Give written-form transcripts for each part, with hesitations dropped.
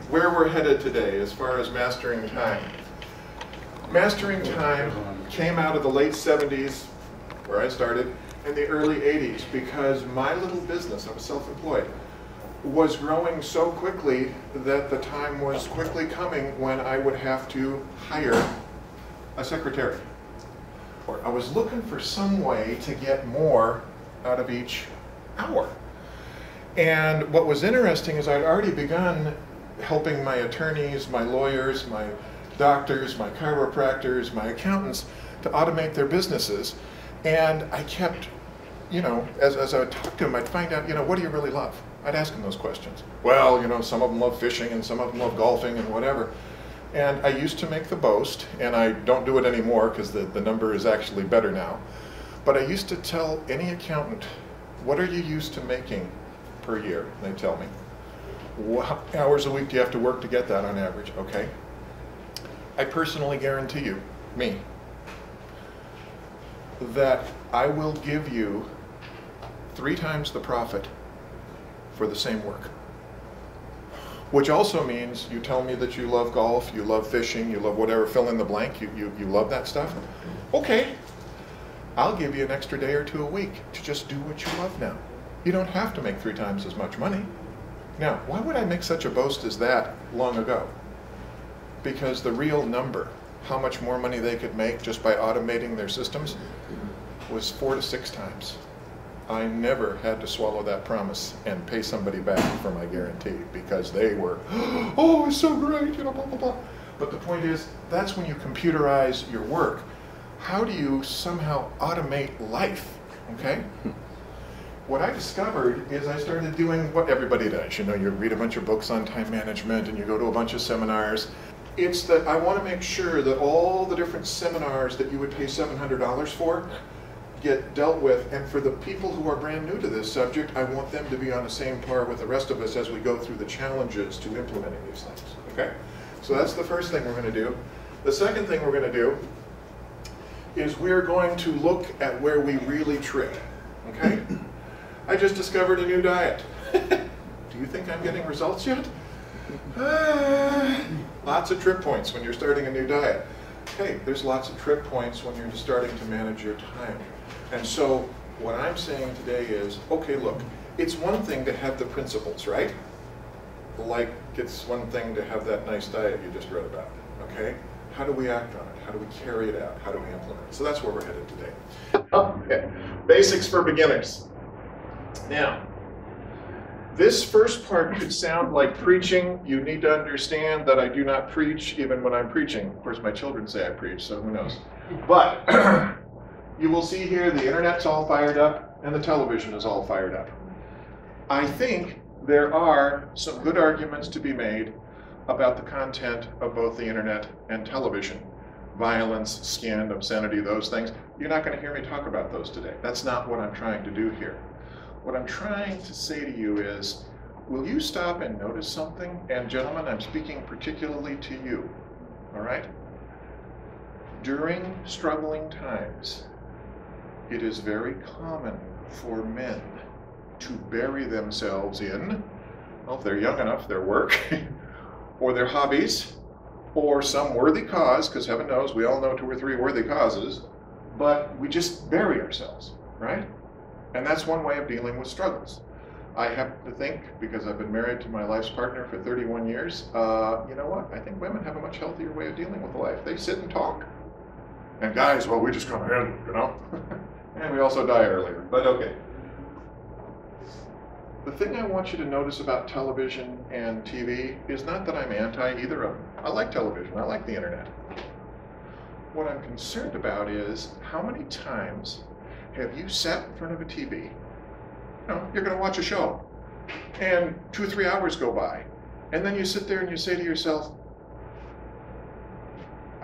where we're headed today as far as mastering time. Mastering time came out of the late 70s, where I started, and the early 80s, because my little business, I was self-employed, was growing so quickly that the time was quickly coming when I would have to hire a secretary. I was looking for some way to get more out of each hour. And what was interesting is I'd already begun helping my attorneys, my lawyers, my doctors, my chiropractors, my accountants to automate their businesses. And I kept, as I would talk to them, I'd find out, what do you really love? I'd ask them those questions. Well, some of them love fishing and some of them love golfing and whatever. And I used to make the boast, and I don't do it anymore because the number is actually better now. But I used to tell any accountant, what are you used to making per year? And they tell me. What hours a week do you have to work to get that on average? Okay. I personally guarantee you, me, that I will give you 3 times the profit for the same work. Which also means you tell me that you love golf, you love fishing, you love whatever, fill in the blank, you love that stuff. Okay, I'll give you an extra day or 2 a week to just do what you love now. You don't have to make 3 times as much money. Now, why would I make such a boast as that long ago? Because the real number, how much more money they could make just by automating their systems, was 4 to 6 times. I never had to swallow that promise and pay somebody back for my guarantee because they were, oh, it's so great, blah, blah, blah. But the point is, that's when you computerize your work. How do you somehow automate life, okay? What I discovered is I started doing what everybody does. You read a bunch of books on time management and you go to a bunch of seminars. It's that I want to make sure that all the different seminars that you would pay $700 for get dealt with, and for the people who are brand new to this subject, I want them to be on the same par with the rest of us as we go through the challenges to implementing these things, okay? So that's the first thing we're going to do. The second thing we're going to do is we're going to look at where we really trip, okay? I just discovered a new diet. Do you think I'm getting results yet? Lots of trip points when you're starting a new diet. Hey, there's lots of trip points when you're starting to manage your time. And so what I'm saying today is, okay, look, it's one thing to have the principles, right? Like it's one thing to have that nice diet you just read about, okay? How do we act on it? How do we carry it out? How do we implement it? So that's where we're headed today. Okay, basics for beginners. Now, this first part could sound like preaching. You need to understand that I do not preach even when I'm preaching. Of course, my children say I preach, so who knows. But you will see here the internet's all fired up and the television is all fired up. I think there are some good arguments to be made about the content of both the internet and television. Violence, skin, obscenity, those things. You're not going to hear me talk about those today. That's not what I'm trying to do here. What I'm trying to say to you is, will you stop and notice something? And gentlemen, I'm speaking particularly to you, all right? During struggling times, it is very common for men to bury themselves in, well, if they're young enough, their work, or their hobbies, or some worthy cause, because heaven knows we all know 2 or 3 worthy causes, but we just bury ourselves, right? And that's one way of dealing with struggles. I happen to think, because I've been married to my life's partner for 31 years, you know what? I think women have a much healthier way of dealing with life. They sit and talk. And guys, well, we just come in, and we also die earlier, but okay. The thing I want you to notice about television and TV is not that I'm anti either of them. I like television, I like the internet. What I'm concerned about is how many times have you sat in front of a TV, you're going to watch a show, and 2 or 3 hours go by, and then you sit there and you say to yourself,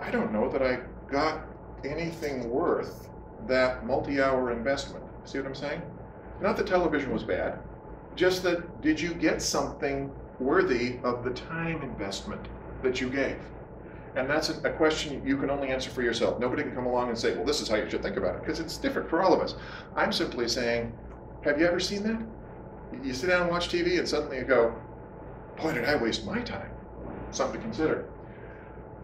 I don't know that I got anything worth that multi-hour investment. See what I'm saying? Not that television was bad, just that did you get something worthy of the time investment that you gave? And that's a question you can only answer for yourself. Nobody can come along and say, well, this is how you should think about it, because it's different for all of us. I'm simply saying, have you ever seen that? You sit down and watch TV and suddenly you go, boy, did I waste my time. something to consider.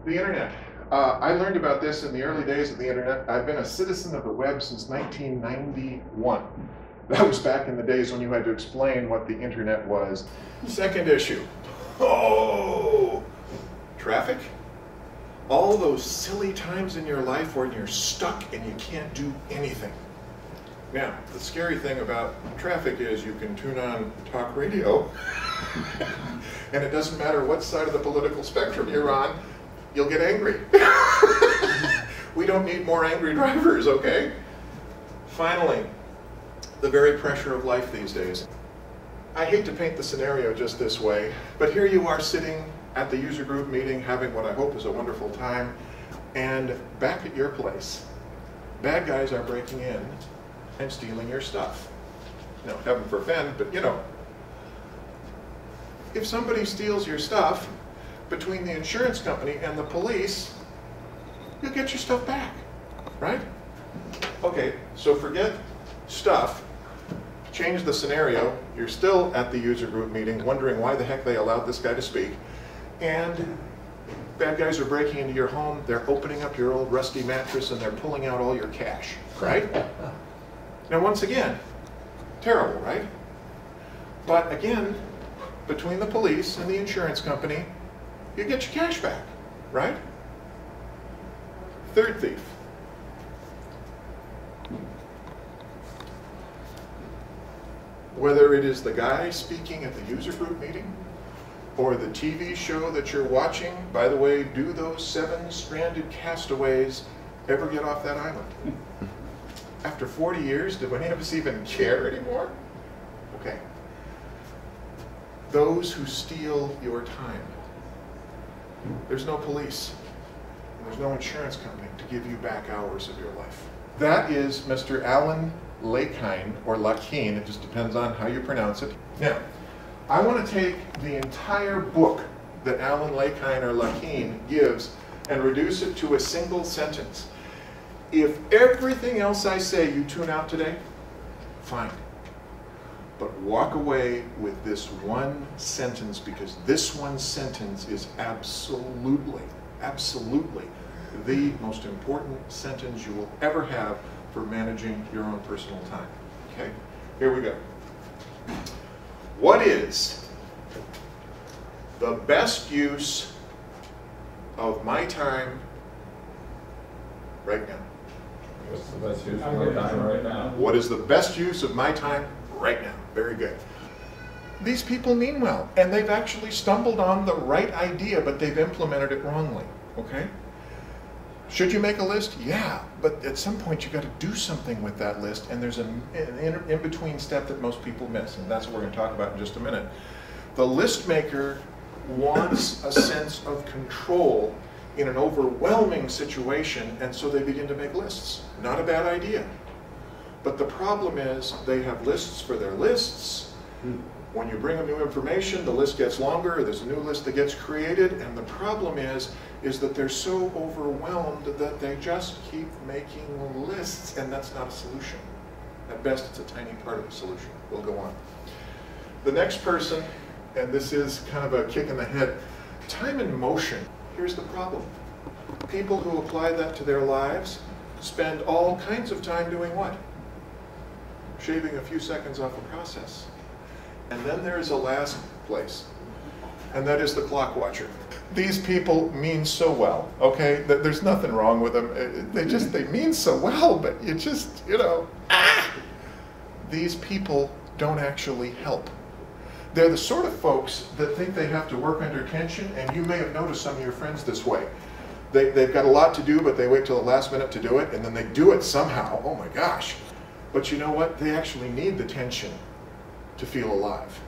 The internet. I learned about this in the early days of the internet. I've been a citizen of the web since 1991. That was back in the days when you had to explain what the internet was. Second issue. Oh, traffic. All those silly times in your life when you're stuck and you can't do anything. Now, the scary thing about traffic is you can tune on talk radio, and it doesn't matter what side of the political spectrum you're on, you'll get angry. We don't need more angry drivers, okay? Finally, the very pressure of life these days. I hate to paint the scenario just this way, but here you are sitting at the user group meeting, having what I hope is a wonderful time, and back at your place, bad guys are breaking in and stealing your stuff. No, heaven forfend, but you know. If somebody steals your stuff, between the insurance company and the police, you'll get your stuff back, right? Okay, so forget stuff. Change the scenario. You're still at the user group meeting wondering why the heck they allowed this guy to speak. And bad guys are breaking into your home. They're opening up your old rusty mattress and they're pulling out all your cash, right? Now once again, terrible, right? But again, between the police and the insurance company, you get your cash back, right? Third thief. Whether it is the guy speaking at the user group meeting or the TV show that you're watching, by the way, do those 7 stranded castaways ever get off that island? After 40 years, do any of us even care anymore? Okay. Those who steal your time. There's no police. There's no insurance company to give you back hours of your life. That is Mr. Alan Lakine, or Lakine, it just depends on how you pronounce it. Now, I want to take the entire book that Alan Lakine or Lakine gives and reduce it to a single sentence. If everything else I say you tune out today, fine. But walk away with this one sentence, because this one sentence is absolutely, absolutely the most important sentence you will ever have for managing your own personal time. Okay, here we go. What is the best use of my time right now? What's the best use of my time right now? What is the best use of my time right now? Very good. These people mean well, and they've actually stumbled on the right idea, but they've implemented it wrongly, okay? Should you make a list? Yeah, but at some point you've got to do something with that list, and there's an in-between step that most people miss, and that's what we're going to talk about in just a minute. The list maker wants a sense of control in an overwhelming situation, and so they begin to make lists. Not a bad idea. But the problem is they have lists for their lists. When you bring them new information, the list gets longer, there's a new list that gets created, and the problem is that they're so overwhelmed that they just keep making lists, and that's not a solution. At best, it's a tiny part of the solution. We'll go on. The next person, and this is kind of a kick in the head, time and motion. Here's the problem. People who apply that to their lives spend all kinds of time doing what? Shaving a few seconds off a process. And then there is a last place, and that is the clock watcher. These people mean so well, okay? There's nothing wrong with them. They mean so well, but you just, you know, These people don't actually help. They're the sort of folks that think they have to work under tension, and you may have noticed some of your friends this way. They've got a lot to do, but they wait till the last minute to do it, and then they do it somehow. Oh my gosh. But you know what? They actually need the tension to feel alive.